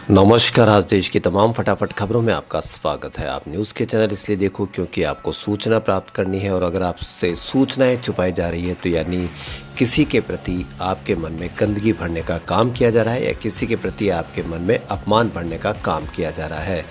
नमस्कार। आज देश की तमाम फटाफट खबरों में आपका स्वागत है। आप न्यूज़ के चैनल इसलिए देखो क्योंकि आपको सूचना प्राप्त करनी है, और अगर आपसे सूचनाएं छुपाई जा रही है तो यानी किसी के प्रति आपके मन में गंदगी भरने का काम किया जा रहा है या किसी के प्रति आपके मन में अपमान भरने का काम किया जा रहा है।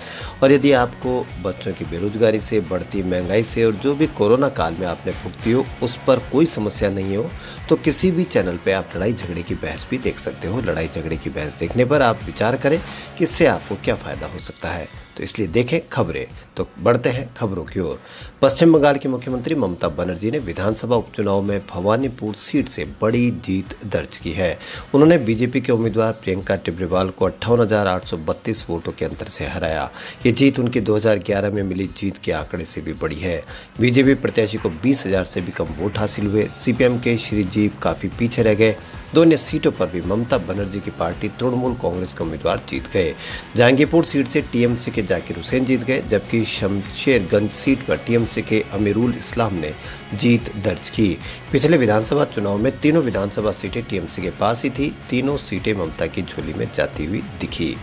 और यदि आपको बच्चों की बेरोजगारी से, बढ़ती महंगाई से और जो भी कोरोना काल में आपने भुगती हो उस पर कोई समस्या नहीं हो तो किसी भी चैनल पे आप लड़ाई झगड़े की बहस भी देख सकते हो। लड़ाई झगड़े की बहस देखने पर आप विचार करें कि इससे आपको क्या फ़ायदा हो सकता है, तो इसलिए देखें खबरें। तो बढ़ते हैं खबरों की ओर। पश्चिम बंगाल की मुख्यमंत्री ममता बनर्जी ने विधानसभा उपचुनाव में भवानीपुर सीट से बड़ी जीत दर्ज की है। उन्होंने बीजेपी के उम्मीदवार प्रियंका टिब्रेवाल को 58,832 वोटों के अंतर से हराया। ये जीत उनकी 2011 में मिली जीत के आंकड़े से भी बड़ी है। बीजेपी प्रत्याशी को 20,000 से भी कम वोट हासिल हुए। सीपीएम के श्रीजीव काफी पीछे रह गए। दो अन्य सीटों पर भी ममता बनर्जी की पार्टी तृणमूल कांग्रेस के उम्मीदवार जीत गए। जहांगीरपुर सीट से टीएमसी के जाकिर हुसैन जीत गए, जबकि शमशेरगंज सीट पर टीएमसी के अमीरुल इस्लाम ने जीत दर्ज की। पिछले विधानसभा चुनाव में तीनों विधानसभा सीटें टीएमसी के पास ही थी। तीनों सीटें ममता की झोली में जाती हुई दिखी।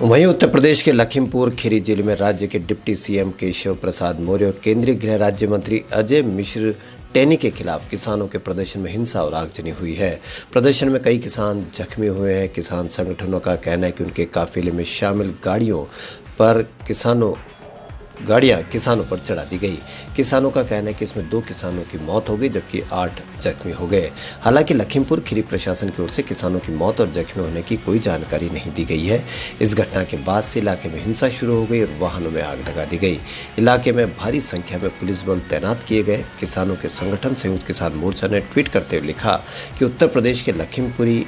वहीं उत्तर प्रदेश के लखीमपुर खीरी जिले में राज्य के डिप्टी सीएम केशव प्रसाद मौर्य और केंद्रीय गृह राज्य मंत्री अजय मिश्र टेनी के खिलाफ किसानों के प्रदर्शन में हिंसा और आगजनी हुई है। प्रदर्शन में कई किसान जख्मी हुए हैं। किसान संगठनों का कहना है कि उनके काफिले में शामिल गाड़ियां किसानों पर चढ़ा दी गई। किसानों का कहना है कि इसमें 2 किसानों की मौत हो गई, जबकि 8 जख्मी हो गए। हालांकि लखीमपुर खीरी प्रशासन की ओर से किसानों की मौत और जख्मी होने की कोई जानकारी नहीं दी गई है। इस घटना के बाद से इलाके में हिंसा शुरू हो गई और वाहनों में आग लगा दी गई। इलाके में भारी संख्या में पुलिस बल तैनात किए गए। किसानों के संगठन संयुक्त किसान मोर्चा ने ट्वीट करते हुए लिखा कि उत्तर प्रदेश के लखीमपुरी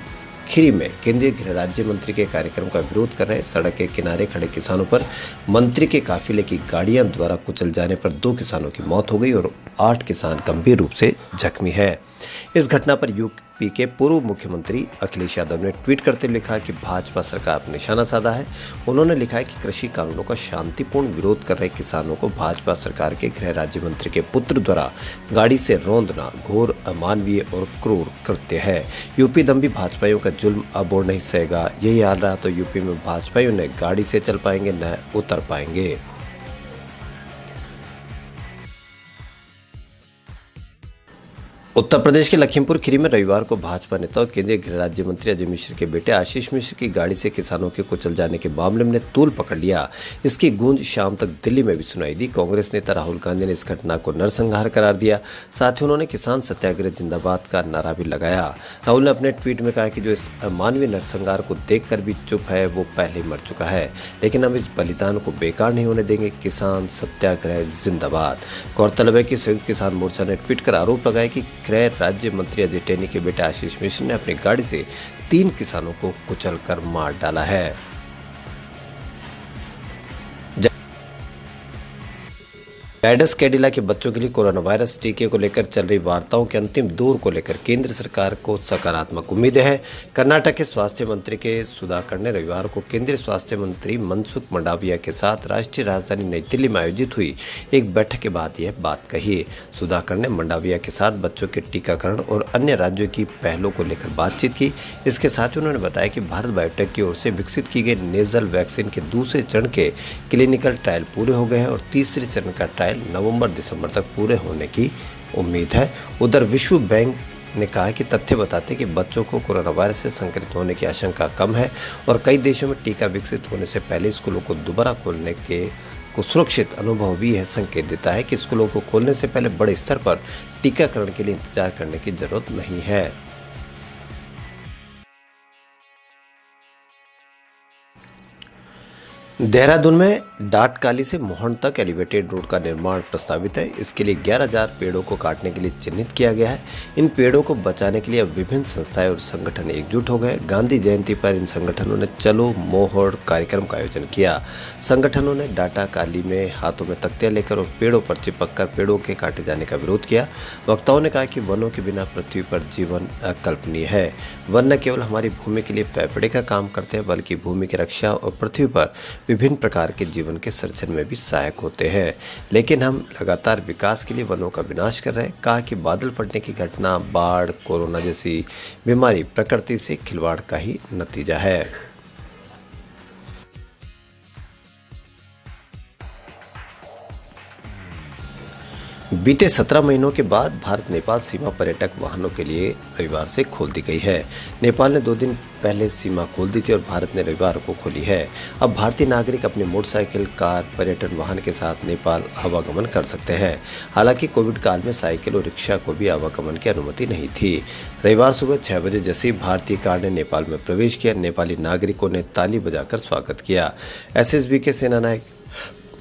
खीरी में केंद्रीय गृह राज्य मंत्री के कार्यक्रम का विरोध कर रहे सड़क के किनारे खड़े किसानों पर मंत्री के काफिले की गाड़ियां द्वारा कुचल जाने पर 2 किसानों की मौत हो गई और 8 किसान गंभीर रूप से जख्मी है। इस घटना पर यूपी के पूर्व मुख्यमंत्री अखिलेश यादव ने ट्वीट करते लिखा कि भाजपा सरकार पर निशाना साधा है। उन्होंने लिखा है कि कृषि कानूनों का शांतिपूर्ण विरोध कर रहे किसानों को भाजपा सरकार के गृह राज्य मंत्री के पुत्र द्वारा गाड़ी से रौंदना घोर अमानवीय और क्रूर कृत्य है। यूपी दम्भी भाजपाइयों का जुल्म अब और नहीं सहेगा। यही हाल रहा तो यूपी में भाजपाइयों ने गाड़ी से चल पाएंगे न उतर पाएंगे। उत्तर प्रदेश के लखीमपुर खीरी में रविवार को भाजपा नेता और केंद्रीय गृह राज्य मंत्री अजय मिश्र के बेटे आशीष मिश्र की गाड़ी से किसानों के कुचल जाने के मामले में तूल पकड़ लिया। इसकी गूंज शाम तक दिल्ली में भी सुनाई दी। कांग्रेस नेता राहुल गांधी ने इस घटना को नरसंहार करार दिया। साथ ही उन्होंने किसान सत्याग्रह जिंदाबाद का नारा भी लगाया। राहुल ने अपने ट्वीट में कहा कि जो इस अमानवीय नरसंहार को देखकर भी चुप है वो पहले ही मर चुका है, लेकिन हम इस बलिदान को बेकार नहीं होने देंगे। किसान सत्याग्रह जिंदाबाद। गौरतलब है कि संयुक्त किसान मोर्चा ने ट्वीट कर आरोप लगाया कि गृह राज्य मंत्री अजय टेनी के बेटे आशीष मिश्र ने अपनी गाड़ी से 3 किसानों को कुचलकर मार डाला है। जायडस कैडिला के बच्चों के लिए कोरोना वायरस टीके को लेकर चल रही वार्ताओं के अंतिम दौर को लेकर केंद्र सरकार को सकारात्मक उम्मीदें हैं। कर्नाटक के स्वास्थ्य मंत्री के सुधाकर ने रविवार को केंद्रीय स्वास्थ्य मंत्री मनसुख मंडाविया के साथ राष्ट्रीय राजधानी नई दिल्ली में आयोजित हुई एक बैठक के बाद यह बात कही। सुधाकर ने मंडाविया के साथ बच्चों के टीकाकरण और अन्य राज्यों की पहलों को लेकर बातचीत की। इसके साथ ही उन्होंने बताया कि भारत बायोटेक की ओर से विकसित की गई नेजल वैक्सीन के दूसरे चरण के क्लिनिकल ट्रायल पूरे हो गए हैं और तीसरे चरण का ट्रायल नवंबर-दिसंबर तक पूरे होने की उम्मीद है। उधर विश्व बैंक ने कहा कि तथ्य बताते हैं कि बच्चों को कोरोना वायरस से संक्रमित होने की आशंका कम है और कई देशों में टीका विकसित होने से पहले स्कूलों को दोबारा खोलने को सुरक्षित अनुभव भी यह संकेत देता है कि स्कूलों को खोलने से पहले बड़े स्तर पर टीकाकरण के लिए इंतजार करने की जरूरत नहीं है। देहरादून में डाटकाली से मोहन तक एलिवेटेड रोड का निर्माण प्रस्तावित है। इसके लिए 11,000 पेड़ों को काटने के लिए चिन्हित किया गया है। इन पेड़ों को बचाने के लिए अब विभिन्न संस्थाएं और संगठन एकजुट हो गए। गांधी जयंती पर इन संगठनों ने चलो मोहड़ कार्यक्रम का आयोजन किया। संगठनों ने डाटाकाली में हाथों में तख्तियां लेकर और पेड़ों पर चिपककर पेड़ों के काटे जाने का विरोध किया। वक्ताओं ने कहा कि वनों के बिना पृथ्वी पर जीवन अकल्पनीय है। वन न केवल हमारी भूमि के लिए फेफड़े का काम करते हैं, बल्कि भूमि की रक्षा और पृथ्वी पर विभिन्न प्रकार के जीवन के सृजन में भी सहायक होते हैं। लेकिन हम लगातार विकास के लिए वनों का विनाश कर रहे हैं। कहा कि बादल फटने की घटना, बाढ़, कोरोना जैसी बीमारी प्रकृति से खिलवाड़ का ही नतीजा है। बीते 17 महीनों के बाद भारत नेपाल सीमा पर्यटक वाहनों के लिए रविवार से खोल दी गई है। नेपाल ने 2 दिन पहले सीमा खोल दी थी और भारत ने रविवार को खोली है। अब भारतीय नागरिक अपने मोटरसाइकिल, कार, पर्यटन वाहन के साथ नेपाल आवागमन कर सकते हैं। हालांकि कोविड काल में साइकिल और रिक्शा को भी आवागमन की अनुमति नहीं थी। रविवार सुबह 6 बजे जैसे ही भारतीय कार ने नेपाल में प्रवेश किया, नेपाली नागरिकों ने ताली बजाकर स्वागत किया। एसएसबी के सेनानायक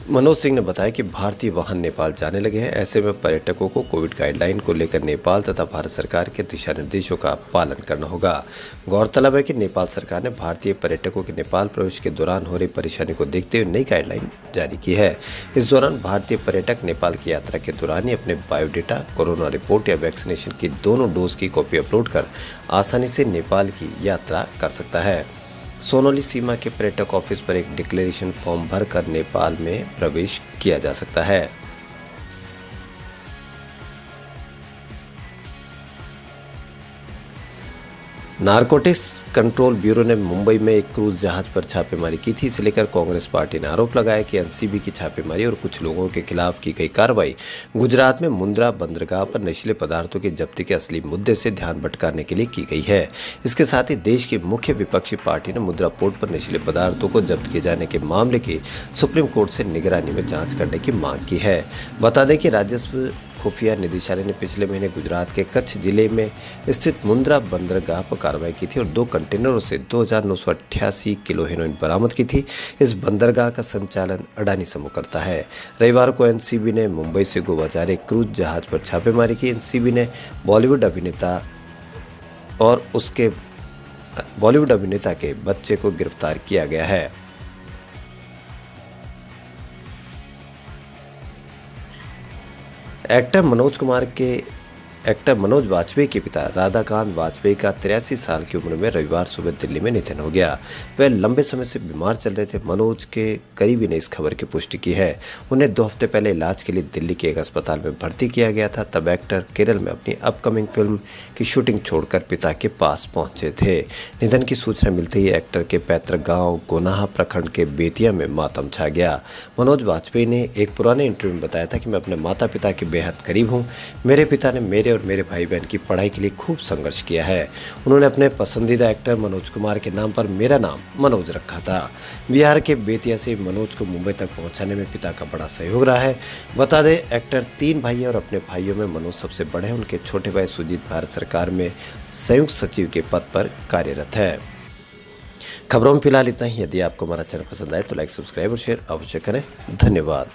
मनोज सिंह ने बताया कि भारतीय वाहन नेपाल जाने लगे हैं। ऐसे में पर्यटकों को कोविड गाइडलाइन को लेकर नेपाल तथा भारत सरकार के दिशा निर्देशों का पालन करना होगा। गौरतलब है कि नेपाल सरकार ने भारतीय पर्यटकों के नेपाल प्रवेश के दौरान हो रही परेशानी को देखते हुए नई गाइडलाइन जारी की है। इस दौरान भारतीय पर्यटक नेपाल की यात्रा के दौरान ही अपने बायोडेटा, कोरोना रिपोर्ट या वैक्सीनेशन की दोनों डोज की कॉपी अपलोड कर आसानी से नेपाल की यात्रा कर सकता है। सोनौली सीमा के पर्यटक ऑफिस पर एक डिक्लेरेशन फॉर्म भरकर नेपाल में प्रवेश किया जा सकता है। नारकोटिक्स कंट्रोल ब्यूरो ने मुंबई में एक क्रूज जहाज पर छापेमारी की थी। इसे लेकर कांग्रेस पार्टी ने आरोप लगाया कि एनसीबी की छापेमारी और कुछ लोगों के खिलाफ की गई कार्रवाई गुजरात में मुंद्रा बंदरगाह पर नशीले पदार्थों की जब्ती के असली मुद्दे से ध्यान भटकाने के लिए की गई है। इसके साथ ही देश की मुख्य विपक्षी पार्टी ने मुंद्रा पोर्ट पर नशीले पदार्थों को जब्त किए जाने के मामले की सुप्रीम कोर्ट से निगरानी में जाँच करने की मांग की है। बता दें कि राजस्व खुफिया निदेशालय ने पिछले महीने गुजरात के कच्छ जिले में स्थित मुंद्रा बंदरगाह पर कार्रवाई की थी और 2 कंटेनरों से 2988 किलो हेरोइन बरामद की थी। इस बंदरगाह का संचालन अडानी समूह करता है। रविवार को एनसीबी ने मुंबई से गोवा जा रहे क्रूज जहाज पर छापेमारी की। एनसीबी ने बॉलीवुड अभिनेता के बच्चे को गिरफ्तार किया गया है। एक्टर मनोज वाजपेयी के पिता राधाकांत वाजपेयी का 83 साल की उम्र में रविवार सुबह दिल्ली में निधन हो गया। वह लंबे समय से बीमार चल रहे थे। मनोज के करीबी ने इस खबर की पुष्टि की है। उन्हें 2 हफ्ते पहले इलाज के लिए दिल्ली के एक अस्पताल में भर्ती किया गया था। तब एक्टर केरल में अपनी अपकमिंग फिल्म की शूटिंग छोड़कर पिता के पास पहुंचे थे। निधन की सूचना मिलते ही एक्टर के पैतृक गाँव गोनाहा प्रखंड के बेतिया में मातम छा गया। मनोज वाजपेयी ने एक पुराने इंटरव्यू में बताया था कि मैं अपने माता पिता के बेहद करीब हूँ। मेरे पिता ने मेरे और मेरे भाई बहन की पढ़ाई के लिए खूब संघर्ष किया है। उन्होंने अपने पसंदीदा एक्टर मनोज कुमार के नाम पर मेरा नाम मनोज रखा था। बिहार के बेतिया से मनोज को मुंबई तक पहुंचाने में पिता का बड़ा सहयोग रहा है। बता दें, एक्टर 3 भाई हैं और अपने भाइयों में मनोज सबसे बड़े हैं। उनके छोटे भाई सुजीत भारत सरकार में संयुक्त सचिव के पद पर कार्यरत है। खबरों में फिलहाल इतना ही। यदि आपको हमारा चैनल पसंद आए तो लाइक, सब्सक्राइब और शेयर अवश्य करें। धन्यवाद।